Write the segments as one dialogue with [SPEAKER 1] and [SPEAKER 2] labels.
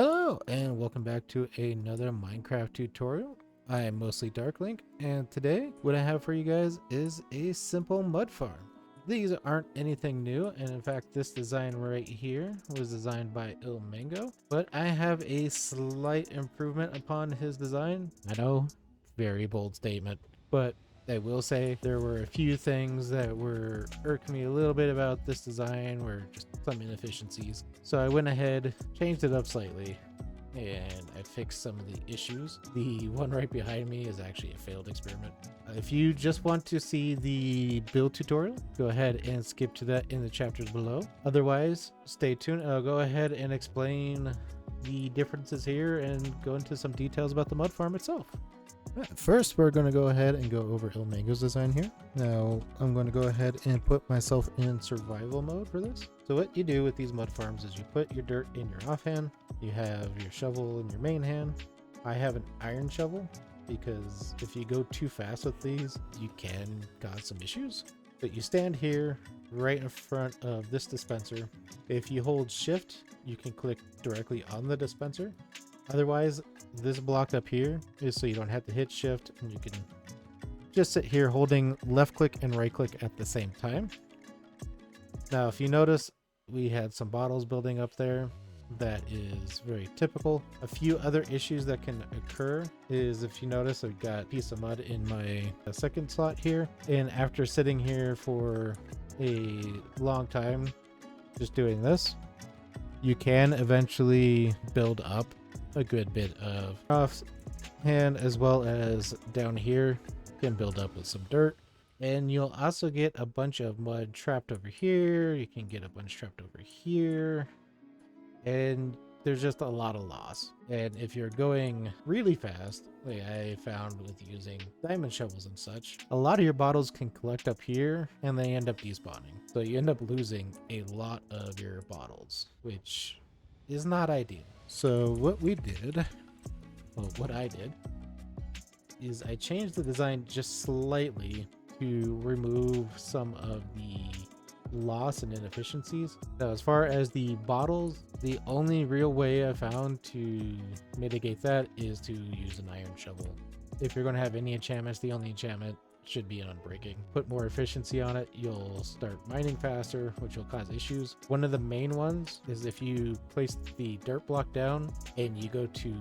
[SPEAKER 1] Hello and welcome back to another Minecraft tutorial. I am mostly Darklink, and today what I have for you guys is a simple mud farm. These aren't anything new, and in fact this design right here was designed by ilmango, but I have a slight improvement upon his design. I know, very bold statement, but I will say there were a few things that were irking me a little bit about this design, were just some inefficiencies. So I went ahead, changed it up slightly, and I fixed some of the issues. The one right behind me is actually a failed experiment. If you just want to see the build tutorial, go ahead and skip to that in the chapters below. Otherwise, stay tuned. I'll go ahead and explain the differences here and go into some details about the mud farm itself. First, we're going to go ahead and go over ilmango's design here. Now, I'm going to go ahead and put myself in survival mode for this. So what you do with these mud farms is you put your dirt in your offhand, you have your shovel in your main hand. I have an iron shovel because if you go too fast with these, you can cause some issues. But you stand here right in front of this dispenser. If you hold shift, you can click directly on the dispenser. Otherwise, this block up here is so you don't have to hit shift and you can just sit here holding left click and right click at the same time. Now, if you notice, we had some bottles building up there. That is very typical. A few other issues that can occur is, if you notice, I've got a piece of mud in my second slot here. And after sitting here for a long time, just doing this, you can eventually build up a good bit of off hand, as well as down here can build up with some dirt, and you'll also get a bunch of mud trapped over here. You can get a bunch trapped over here, and there's just a lot of loss. And if you're going really fast, like I found with using diamond shovels and such, a lot of your bottles can collect up here and they end up despawning, so you end up losing a lot of your bottles, which is not ideal. So what we did, well, what I did, is I changed the design just slightly to remove some of the loss and inefficiencies. Now, as far as the bottles, the only real way I found to mitigate that is to use an iron shovel. If you're going to have any enchantments, the only enchantment should be an unbreaking. Put more efficiency on it, you'll start mining faster, which will cause issues. One of the main ones is if you place the dirt block down and you go to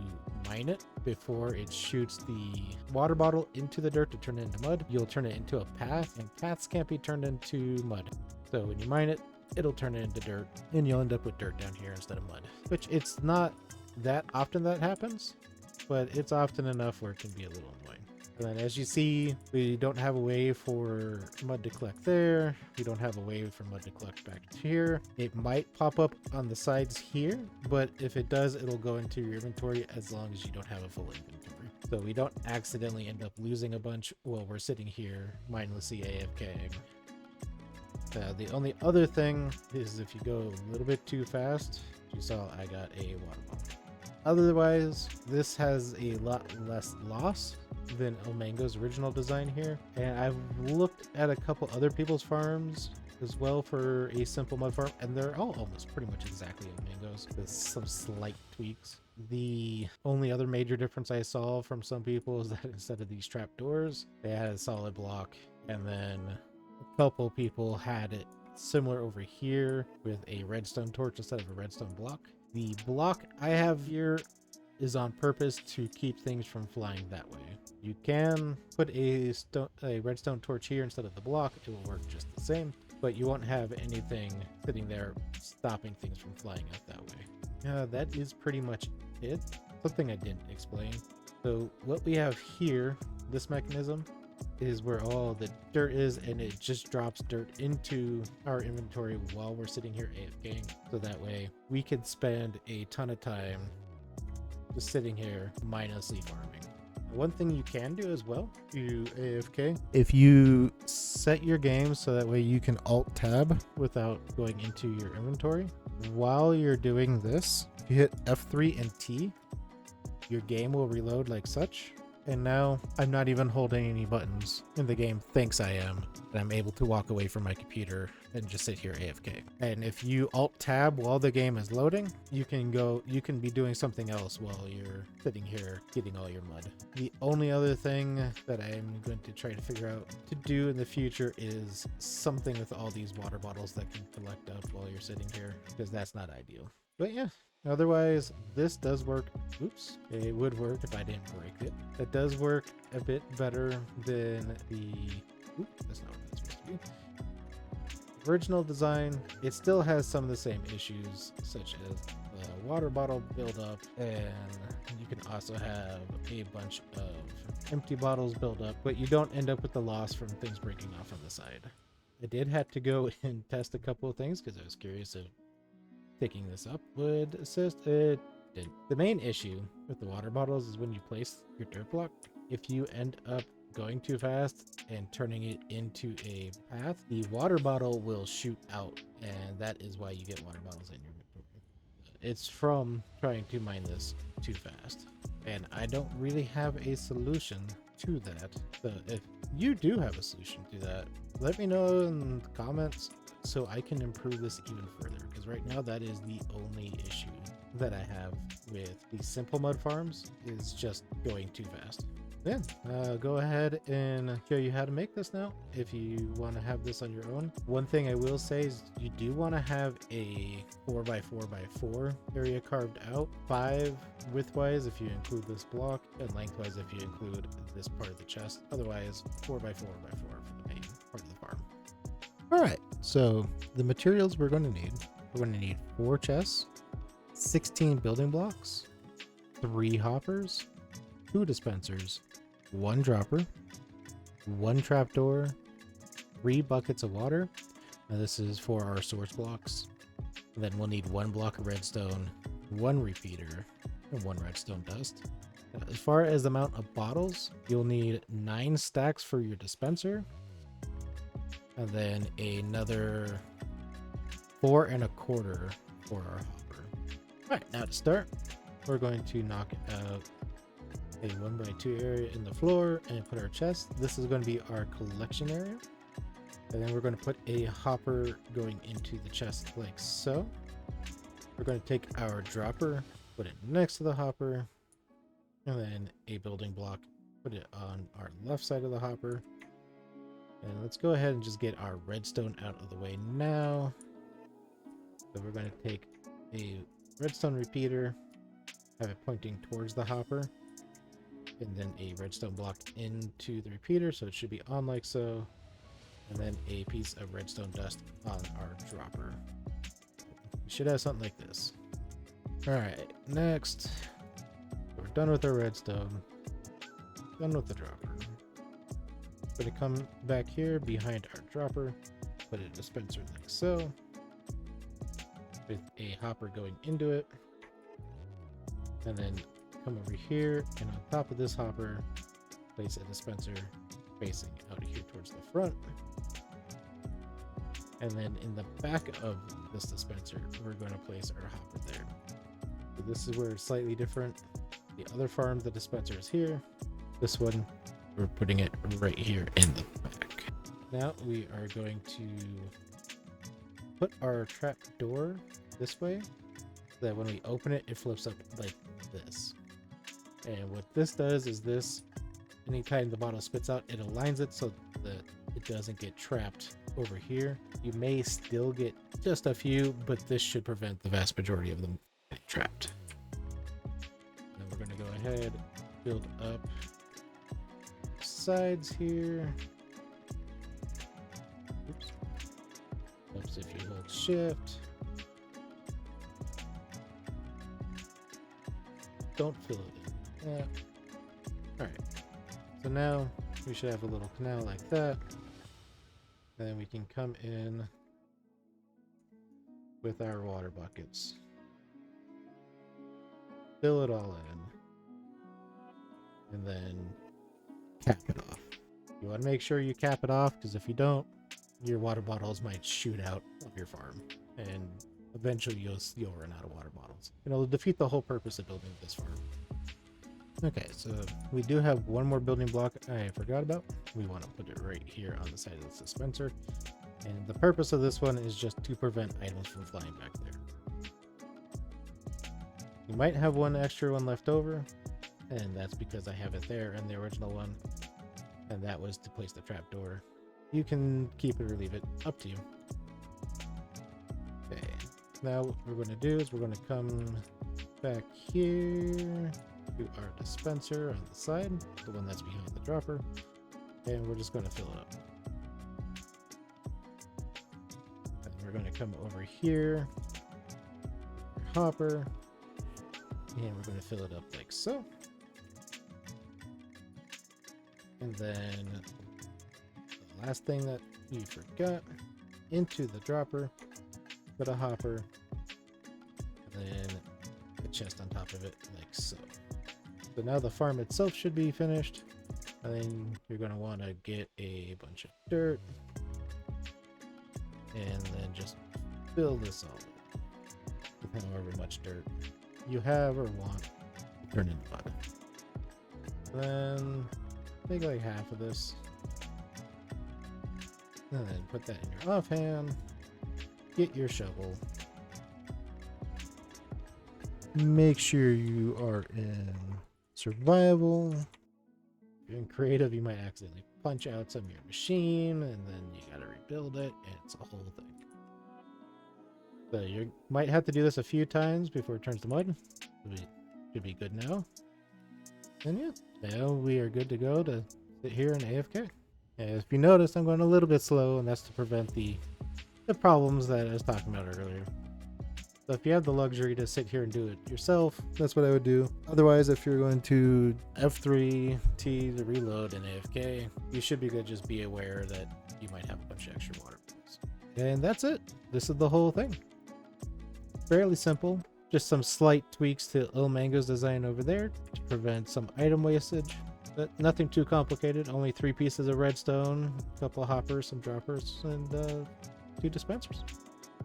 [SPEAKER 1] mine it before it shoots the water bottle into the dirt to turn it into mud, you'll turn it into a path, and paths can't be turned into mud. So when you mine it, it'll turn it into dirt, and you'll end up with dirt down here instead of mud, which it's not that often that happens, but it's often enough where it can be a little annoying. And then, as you see, we don't have a way for mud to collect there. We don't have a way for mud to collect back here. It might pop up on the sides here, but if it does, it'll go into your inventory as long as you don't have a full inventory. So we don't accidentally end up losing a bunch while we're sitting here mindlessly AFKing. The only other thing is if you go a little bit too fast, you saw I got a water bottle. Otherwise, this has a lot less loss than ilmango's original design here, and I've looked at a couple other people's farms as well for a simple mud farm, and they're all almost pretty much exactly ilmango's with some slight tweaks. The only other major difference I saw from some people is that instead of these trap doors, they had a solid block, and then a couple people had it similar over here with a redstone torch instead of a redstone block. The block I have here is on purpose to keep things from flying that way. You can put a redstone torch here instead of the block. It will work just the same, but you won't have anything sitting there stopping things from flying out that way. That is pretty much it. Something I didn't explain. So what we have here, this mechanism, is where all the dirt is, and it just drops dirt into our inventory while we're sitting here AFKing, so that way we can spend a ton of time just sitting here mindlessly farming. One thing you can do as well to AFK, if you set your game so that way you can alt tab without going into your inventory, while you're doing this, if you hit F3 and T, your game will reload like such. And now I'm not even holding any buttons, and the game thinks I am. And I'm able to walk away from my computer and just sit here AFK. And if you alt tab while the game is loading, you can be doing something else while you're sitting here getting all your mud. The only other thing that I'm going to try to figure out to do in the future is something with all these water bottles that can collect up while you're sitting here, because that's not ideal. But yeah, otherwise, this does work. Oops. It would work if I didn't break it. It does work a bit better than the... Oop, that's not what that's supposed to be. Original design. It still has some of the same issues, such as the water bottle buildup, and you can also have a bunch of empty bottles build up, but you don't end up with the loss from things breaking off on the side. I did have to go and test a couple of things because I was curious if picking this up would assist. It didn't. The main issue with the water bottles is when you place your dirt block, if you end up going too fast and turning it into a path, the water bottle will shoot out, and that is why you get water bottles in your inventory. It's from trying to mine this too fast, and I don't really have a solution to that. So if you do have a solution to that, let me know in the comments so I can improve this even further, because right now that is the only issue that I have with these simple mud farms, is just going too fast. Then go ahead and show you how to make this now if you want to have this on your own. One thing I will say is you do want to have a 4x4x4 area carved out, 5 widthwise if you include this block, and lengthwise if you include this part of the chest. Otherwise 4x4x4 for the main part of the farm. All right, so the materials we're going to need. We're going to need 4 chests, 16 building blocks, 3 hoppers, 2 dispensers, 1 dropper, 1 trapdoor, 3 buckets of water. Now this is for our source blocks. And then we'll need 1 block of redstone, 1 repeater, and 1 redstone dust. Now, as far as the amount of bottles, you'll need 9 stacks for your dispenser, and then another 4 1/4 for our hopper. All right, now to start, we're going to knock out a 1x2 area in the floor and put our chest. This is going to be our collection area, and then we're going to put a hopper going into the chest like so. We're going to take our dropper, put it next to the hopper, and then a building block, put it on our left side of the hopper. And let's go ahead and just get our redstone out of the way now. So we're going to take a redstone repeater, have it pointing towards the hopper, and then a redstone block into the repeater, so it should be on like so, and then a piece of redstone dust on our dropper. We should have something like this. All right, next, we're done with our redstone, done with the dropper. We're going to come back here behind our dropper, put a dispenser like so, with a hopper going into it, and then come over here, and on top of this hopper, place a dispenser facing out here towards the front. And then in the back of this dispenser, we're going to place our hopper there. So this is where it's slightly different. The other farm, the dispenser is here. This one, we're putting it right here in the back. Now we are going to put our trap door this way, so that when we open it, it flips up like this. And what this does is this, anytime the bottle spits out, it aligns it so that it doesn't get trapped over here. You may still get just a few, but this should prevent the vast majority of them getting trapped. Then we're going to go ahead, build up sides here. Oops. Helps if you hold shift. Don't fill it in. Yeah. Alright, so now we should have a little canal like that. And then we can come in with our water buckets. Fill it all in. And then cap it off. You want to make sure you cap it off, because if you don't, your water bottles might shoot out of your farm. And eventually you'll run out of water bottles. And it'll defeat the whole purpose of building this farm. Okay, so we do have one more building block I forgot about. We want to put it right here on the side of the dispenser. And the purpose of this one is just to prevent items from flying back there. You might have one extra one left over, and that's because I have it there in the original one. And that was to place the trapdoor. You can keep it or leave it, up to you. Okay, now what we're going to do is we're going to come back here to our dispenser on the side, the one that's behind the dropper, and we're just going to fill it up. And we're going to come over here, hopper, and we're going to fill it up like so. And then the last thing that we forgot, into the dropper, put a hopper, and then a chest on top of it like so. So now the farm itself should be finished, and then you're going to want to get a bunch of dirt and then just fill this all up with however much dirt you have or want. Turn into mud. Then take like half of this and then put that in your offhand. Get your shovel. Make sure you are in survival. If you're in creative, you might accidentally punch out some of your machine and then you gotta rebuild it, and it's a whole thing. So you might have to do this a few times before it turns to mud. Should be good now. And yeah, now we are good to go to sit here and AFK. And if you notice, I'm going a little bit slow, and that's to prevent the problems that I was talking about earlier. So if you have the luxury to sit here and do it yourself, that's what I would do. Otherwise, if you're going to F3T to reload and AFK, you should be good. Just be aware that you might have a bunch of extra water pools. And that's it. This is the whole thing. Fairly simple. Just some slight tweaks to ilmango's design over there to prevent some item wastage. But nothing too complicated. Only 3 pieces of redstone, a couple of hoppers, some droppers, and 2 dispensers.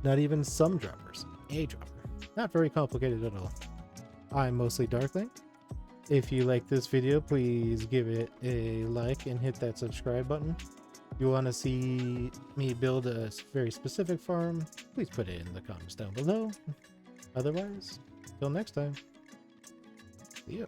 [SPEAKER 1] Not even some droppers. A dropper. Not very complicated at all. I'm mostly Darklink. If you like this video, please give it a like and hit that subscribe button. If you want to see me build a very specific farm, please put it in the comments down below. Otherwise, till next time. See ya.